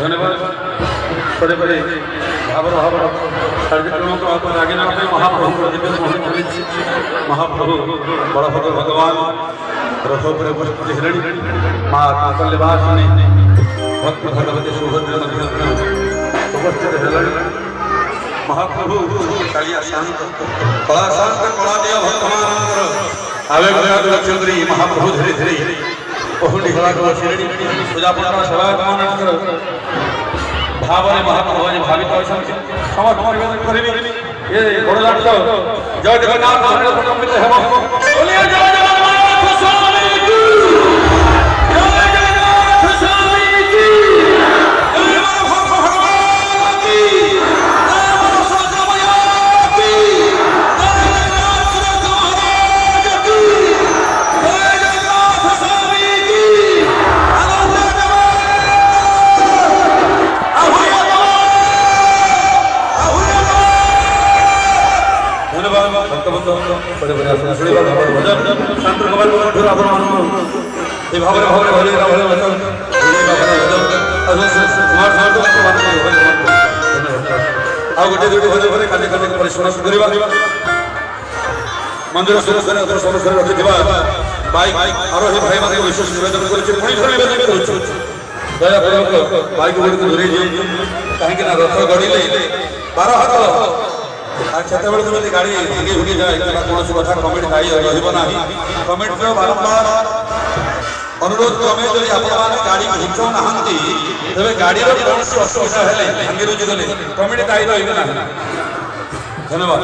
ধন্যবাদ পদে পদে ভাবর ভাবর কার্যক্রম को आगे बढ़ाते महाप्रभु महाप्रभु बड़भद्र भगवान रथों पर उपस्थित हिरणी माँ काकल्यवासिनी भक्त भगवती सुभद्रा उपस्थित हिरणी महाप्रभु कालिया शांत कला देव भक्तमानंदर आवेग लक्ष्मी महाप्रभु धीरे धीरे पहुंडी हला शिरणी पूजा पत्र सेवा कर भावने महाप्रभु भावित होइछन्ति समस्त निवेदन करिबि ए बड़लाट जय जगन्नाथ समर्पित हेबो बोलिए जय जगन्नाथ स्वामी की जय जगन्नाथ स्वामी की जय भगवान की जय सरस्वती की जय जगन्नाथ महाराज की जय जगन्नाथ स्वामी की मंदिर रखी बाइक आरोही भाई मान विशेष निवेदन बाइक दूरे कहीं रथ गढ़ 12 हाथ छेतबे जब गाड़ी भांगी भुगी जाए कौन कथा कमिटी दायी रहा कमिटी बारंबार अनुरोध क्रमे जब आप गाड़ी घिंचौ ना तेज गाड़ी कौन असुविधा है भांगी रुझी गले कमिटी दायी रहा धन्यवाद।